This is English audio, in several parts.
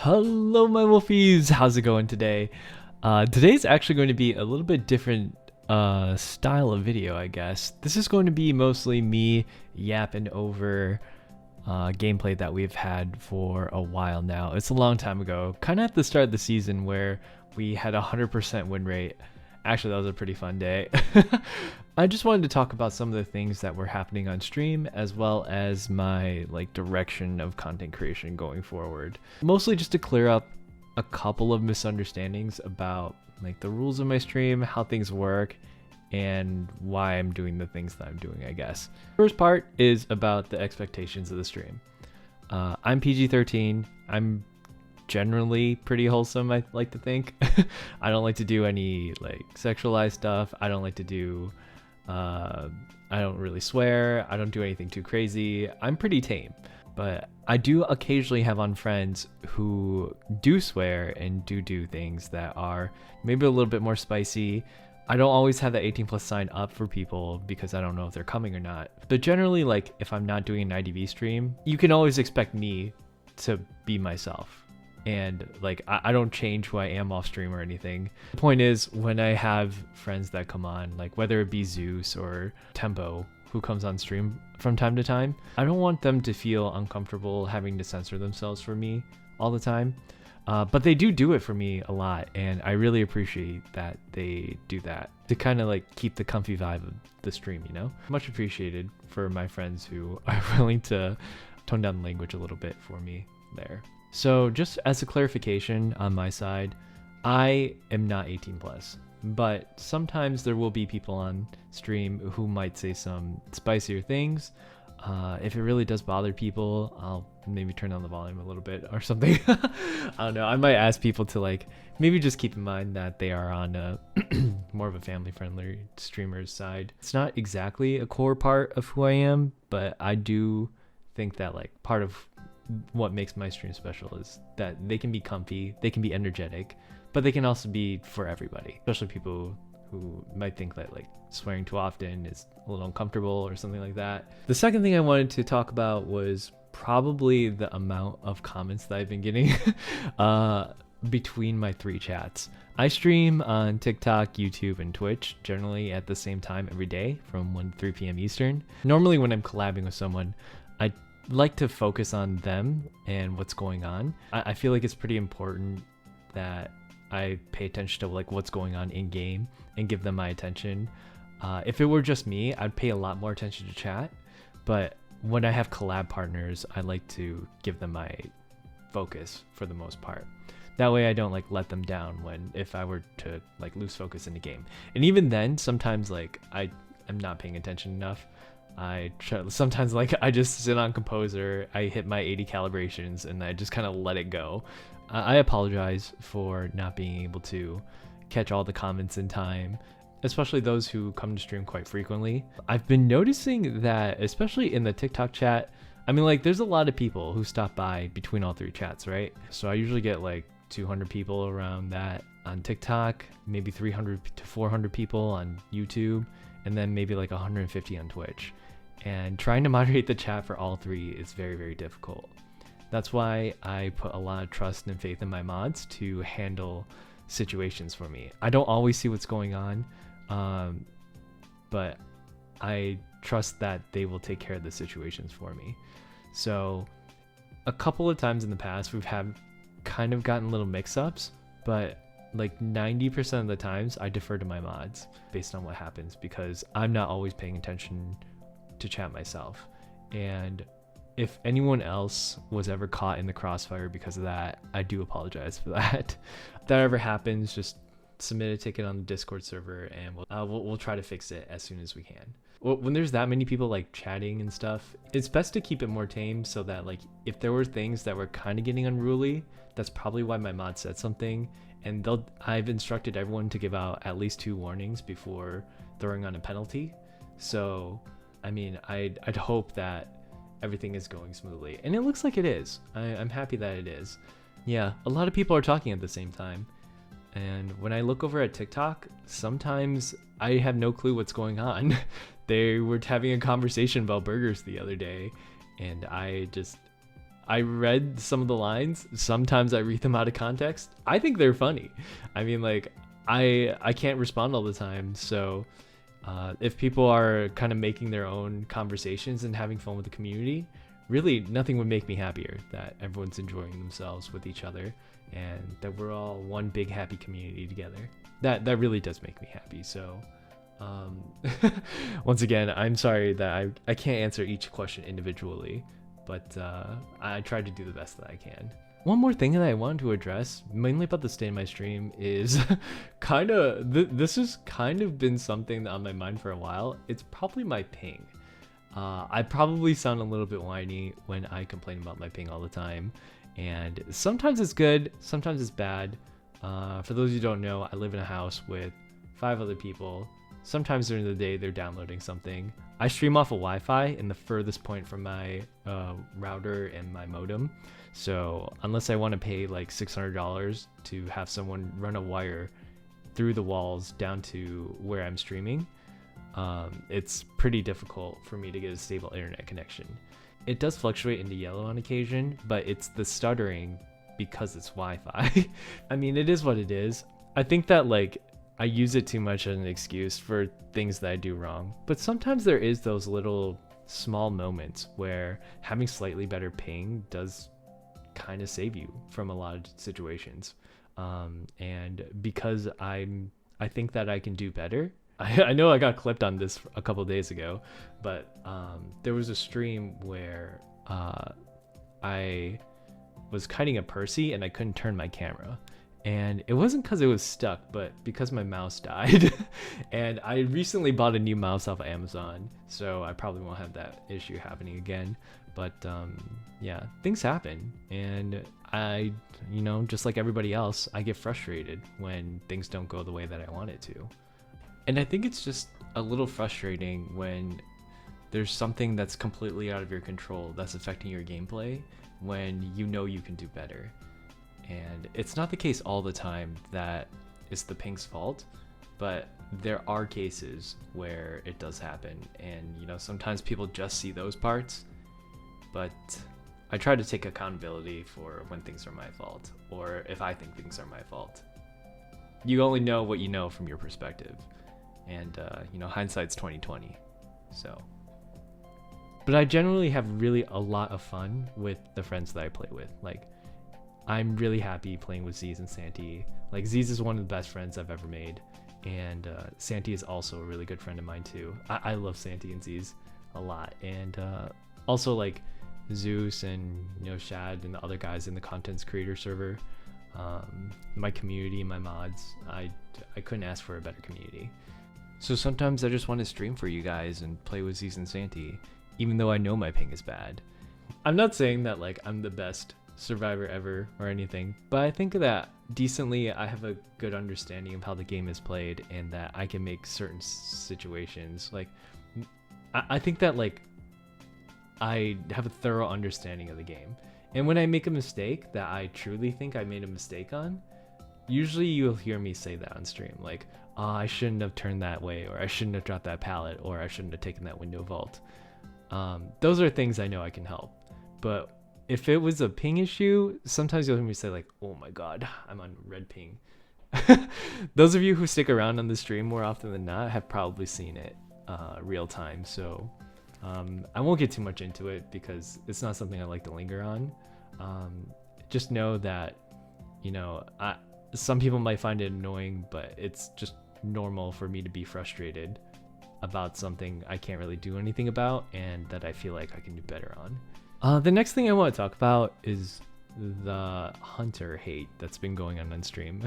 Hello, my wolfies. How's it going today? Today's actually going to be a little bit different style of video, I guess. This is going to be mostly me yapping over gameplay that we've had for a while now. It's a long time ago, kind of at the start of the season where we had a 100% win rate. Actually, that was a pretty fun day. I just wanted to talk about some of the things that were happening on stream, as well as my direction of content creation going forward. Mostly just to clear up a couple of misunderstandings about the rules of my stream, how things work, and why I'm doing the things that I'm doing, I guess. First part is about the expectations of the stream. I'm PG-13. I'm generally pretty wholesome, I like to think. I don't like to do any sexualized stuff. I don't like to do I don't really swear. I don't do anything too crazy. I'm pretty tame, but I do occasionally have on friends who do swear and do things that are maybe a little bit more spicy. I don't always have the 18+ sign up for people because I don't know if they're coming or not. But generally, if I'm not doing an IDV stream, you can always expect me to be myself. And I don't change who I am off stream or anything. The point is, when I have friends that come on, whether it be Zeus or Tempo, who comes on stream from time to time, I don't want them to feel uncomfortable having to censor themselves for me all the time. But they do it for me a lot, and I really appreciate that they do that to kind of keep the comfy vibe of the stream, you know? Much appreciated for my friends who are willing to tone down the language a little bit for me there. So just as a clarification on my side, I am not 18+, but sometimes there will be people on stream who might say some spicier things. If it really does bother people, I'll maybe turn down the volume a little bit or something. I don't know. I might ask people to maybe just keep in mind that they are on a more of a family-friendly streamer's side. It's not exactly a core part of who I am, but I do think that part of what makes my stream special is that they can be comfy, they can be energetic, but they can also be for everybody, especially people who might think that swearing too often is a little uncomfortable or something like that. The second thing I wanted to talk about was probably the amount of comments that I've been getting between my 3 chats. I stream on TikTok, YouTube, and Twitch generally at the same time every day from 1 to 3 p.m. Eastern. Normally when I'm collabing with someone, I like to focus on them and what's going on. I feel like it's pretty important that I pay attention to what's going on in game and give them my attention. If it were just me, I'd pay a lot more attention to chat, but when I have collab partners, I like to give them my focus for the most part. That way I don't let them down if I were to lose focus in the game. And even then, sometimes I'm not paying attention enough. Sometimes I just sit on composer, I hit my 80 calibrations, and I just kind of let it go. I apologize for not being able to catch all the comments in time, especially those who come to stream quite frequently. I've been noticing that, especially in the TikTok chat, there's a lot of people who stop by between all 3 chats, right? So I usually get 200 people around that on TikTok, maybe 300 to 400 people on YouTube, and then maybe 150 on Twitch. And trying to moderate the chat for all 3 is very, very difficult. That's why I put a lot of trust and faith in my mods to handle situations for me. I don't always see what's going on, but I trust that they will take care of the situations for me. So a couple of times in the past, we've kind of gotten little mix-ups, but 90% of the times I defer to my mods based on what happens, because I'm not always paying attention to chat myself. And if anyone else was ever caught in the crossfire because of that, I do apologize for that. If that ever happens, just submit a ticket on the Discord server and we'll try to fix it as soon as we can. When there's that many people chatting and stuff, it's best to keep it more tame, so that if there were things that were kind of getting unruly, that's probably why my mod said something. And I've instructed everyone to give out at least 2 warnings before throwing on a penalty. So I'd hope that everything is going smoothly, and it looks like it is. I'm happy that it is. Yeah, a lot of people are talking at the same time, and when I look over at TikTok, sometimes I have no clue what's going on. They were having a conversation about burgers the other day, and I read some of the lines. Sometimes I read them out of context. I think they're funny. I mean, like, I can't respond all the time. So if people are kind of making their own conversations and having fun with the community, really nothing would make me happier that everyone's enjoying themselves with each other and that we're all one big happy community together. That really does make me happy. So once again, I'm sorry that I can't answer each question individually, but I tried to do the best that I can. One more thing that I wanted to address, mainly about the state of my stream, is kind of this has kind of been something on my mind for a while. It's probably my ping. I probably sound a little bit whiny when I complain about my ping all the time, and sometimes it's good, sometimes it's bad. For those who don't know, I live in a house with 5 other people. Sometimes during the day they're downloading something. I stream off of Wi-Fi in the furthest point from my router and my modem. So unless I want to pay like $600 to have someone run a wire through the walls down to where I'm streaming, it's pretty difficult for me to get a stable internet connection. It does fluctuate into yellow on occasion, but it's the stuttering because it's Wi-Fi. I mean, it is what it is. I think that like I use it too much as an excuse for things that I do wrong, but sometimes there is those little small moments where having slightly better ping does kind of save you from a lot of situations. And because I think that I can do better. I know I got clipped on this a couple days ago, but there was a stream where I was kiting a Percy and I couldn't turn my camera. And it wasn't because it was stuck, but because my mouse died. And I recently bought a new mouse off of Amazon, so I probably won't have that issue happening again. But yeah, things happen. And I, just like everybody else, I get frustrated when things don't go the way that I want it to. And I think it's just a little frustrating when there's something that's completely out of your control that's affecting your gameplay when you know you can do better. And it's not the case all the time that it's the ping's fault, but there are cases where it does happen. And, sometimes people just see those parts, but I try to take accountability for when things are my fault, or if I think things are my fault. You only know what you know from your perspective. And, hindsight's 20/20. So, but I generally have really a lot of fun with the friends that I play with. Like, I'm really happy playing with Z's and Santi. Like, Z's is one of the best friends I've ever made, and Santi is also a really good friend of mine too. I love Santi and Z's a lot, and also like Zeus and Shad and the other guys in the contents creator server, my community, my mods. I couldn't ask for a better community. So sometimes I just want to stream for you guys and play with Z's and Santi, even though I know my ping is bad. I'm not saying that like I'm the best survivor ever or anything, but I think that decently I have a good understanding of how the game is played and that I can make certain situations. Like, I think that like I have a thorough understanding of the game. And when I make a mistake that I truly think I made a mistake on, usually you'll hear me say that on stream, like, oh, I shouldn't have turned that way, or I shouldn't have dropped that pallet, or I shouldn't have taken that window vault. Those are things I know I can help. But if it was a ping issue, sometimes you'll hear me say like, oh my god, I'm on red ping. Those of you who stick around on the stream more often than not have probably seen it real time. So I won't get too much into it because it's not something I like to linger on. Just know that, some people might find it annoying, but it's just normal for me to be frustrated about something I can't really do anything about and that I feel like I can do better on. The next thing I want to talk about is the hunter hate that's been going on stream.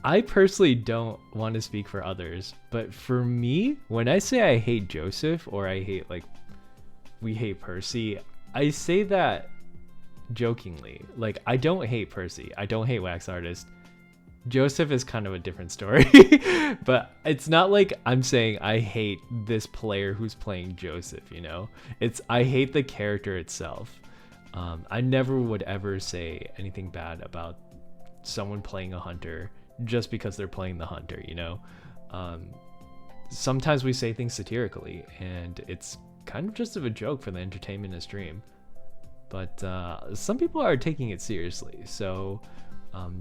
I personally don't want to speak for others, but for me, when I say I hate Joseph or I hate we hate Percy, I say that jokingly. Like, I don't hate Percy, I don't hate Wax Artist. Joseph is kind of a different story. But it's not like I'm saying I hate this player who's playing Joseph, it's I hate the character itself. I never would ever say anything bad about someone playing a hunter just because they're playing the hunter. Sometimes we say things satirically and it's kind of just of a joke for the entertainment of stream. but some people are taking it seriously. So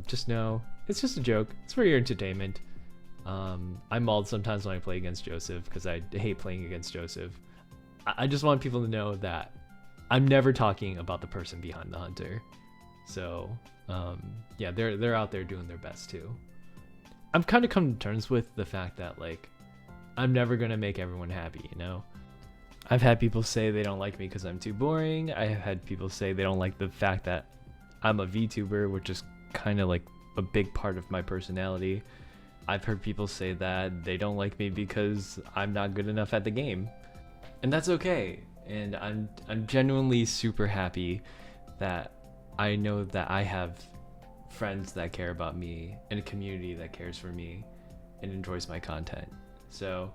just know it's just a joke. It's for your entertainment. I'm mauled sometimes when I play against Joseph because I hate playing against Joseph. I just want people to know that I'm never talking about the person behind the hunter. So yeah, they're out there doing their best too. I've kind of come to terms with the fact that like I'm never gonna make everyone happy, you know? I've had people say they don't like me because I'm too boring. I have had people say they don't like the fact that I'm a VTuber, which is kind of like a big part of my personality. I've heard people say that they don't like me because I'm not good enough at the game. And that's okay. And I'm genuinely super happy that I know that I have friends that care about me and a community that cares for me and enjoys my content. So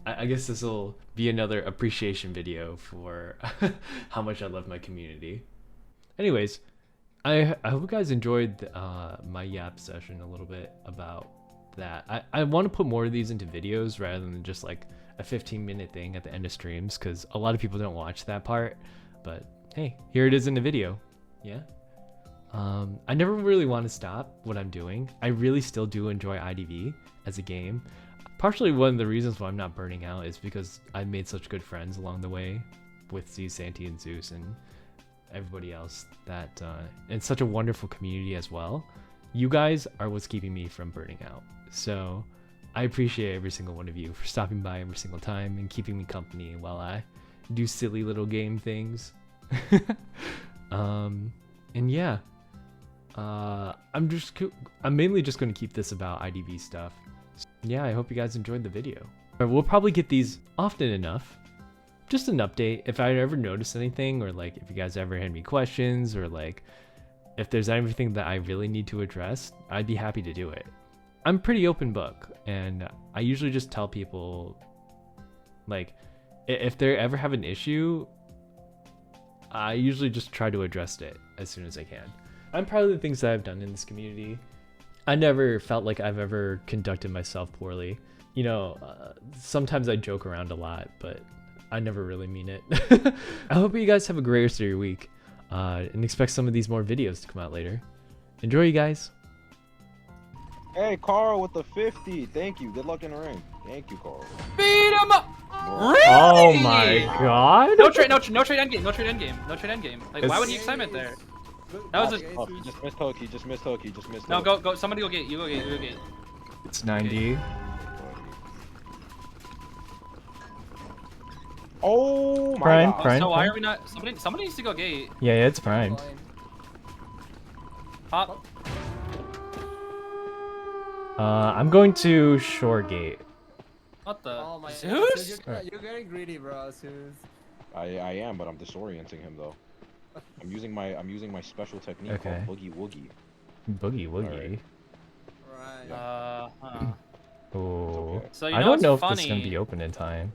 I guess this will be another appreciation video for how much I love my community. Anyways, I hope you guys enjoyed my yap session a little bit about that. I want to put more of these into videos rather than just like a 15-minute thing at the end of streams, because a lot of people don't watch that part. But hey, here it is in the video. Yeah. I never really want to stop what I'm doing. I really still do enjoy IDV as a game. Partially one of the reasons why I'm not burning out is because I made such good friends along the way with Z, Santi, and Zeus, and everybody else that it's such a wonderful community as well. You guys are what's keeping me from burning out. So I appreciate every single one of you for stopping by every single time and keeping me company while I do silly little game things. And yeah, I'm mainly just going to keep this about IDV stuff. Yeah, I hope you guys enjoyed the video. We'll probably get these often enough. Just an update if I ever notice anything, or like if you guys ever had any questions, or like if there's anything that I really need to address, I'd be happy to do it. I'm pretty open book, and I usually just tell people like if they ever have an issue, I usually just try to address it as soon as I can. I'm proud of the things that I've done in this community. I never felt like I've ever conducted myself poorly. You know, sometimes I joke around a lot, but I never really mean it. I hope you guys have a great rest of your week, and expect some of these more videos to come out later. Enjoy, you guys. Hey, Carl with the 50. Thank you. Good luck in the ring. Thank you, Carl. Beat him up! Really? Oh my god. No trade endgame. No trade endgame. Like, why would he excitement there? That was a. Oh, he just missed hook. He just missed hook. No, go. Somebody go gate. You go gate. It's 90. Oh my Prime, god. prime. So why are we not? Somebody needs to go gate. Yeah, it's primed. Pop. I'm going to shore gate. What the? Oh my Zeus? God, you're getting greedy, bro, Zeus. I am, but I'm disorienting him though. I'm using my special technique Okay. called Boogie Woogie. Boogie Woogie. Right. Oh. Okay. So you I know don't what's know if funny? this is gonna be open in time.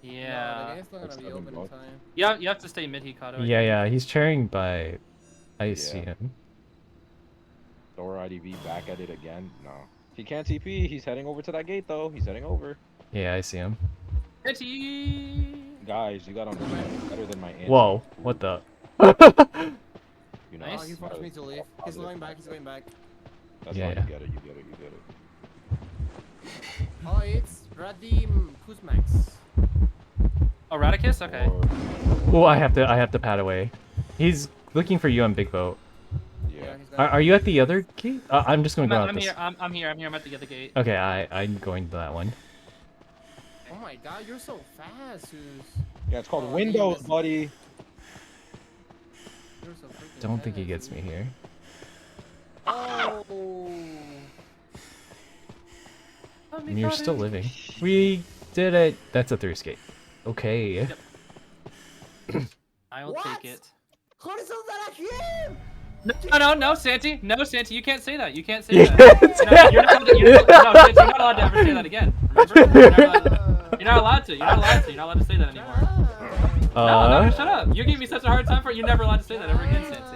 No, the Yeah. game's not That's gonna be seven open in bucks. time. You have to stay mid Hikaru. Yeah, he's chairing by. I see him. Thor IDV back at it again. No. He can't TP. He's heading over to that gate though. He's heading over. Yeah, I see him. Guys, you gotta understand better than my aunt. Whoa, what the? You know, Nice. Oh, he forced me to leave. He's going back. That's Yeah, why yeah. you get it. Oh, it's Radim Kuzmax. Oh, Radicus? Okay. Oh, I have to pad away. He's looking for you on Big Boat. Yeah. he's going Are you at the other gate? I'm just gonna go out I'm this. here. I'm here. I'm at the other gate. Okay, I'm going to that one. Oh my god, you're so fast, Zeus. Yeah, it's called Oh, Windows, yes. buddy. You're so freaking Don't think he fast, gets me Zeus. here. Oh. And you're still living. We did it. That's a third skate. Okay. I will What? take it. Horizon that here! No, Santi. No, Santi, you can't say that. You can't say You that. can't say No, you're not allowed to, no, Santi, you're not allowed to ever say that again. Remember? You're not allowed to. You're not allowed to say that anymore. No, shut up. You gave me such a hard time for it. You're never allowed to say that ever again, Santi.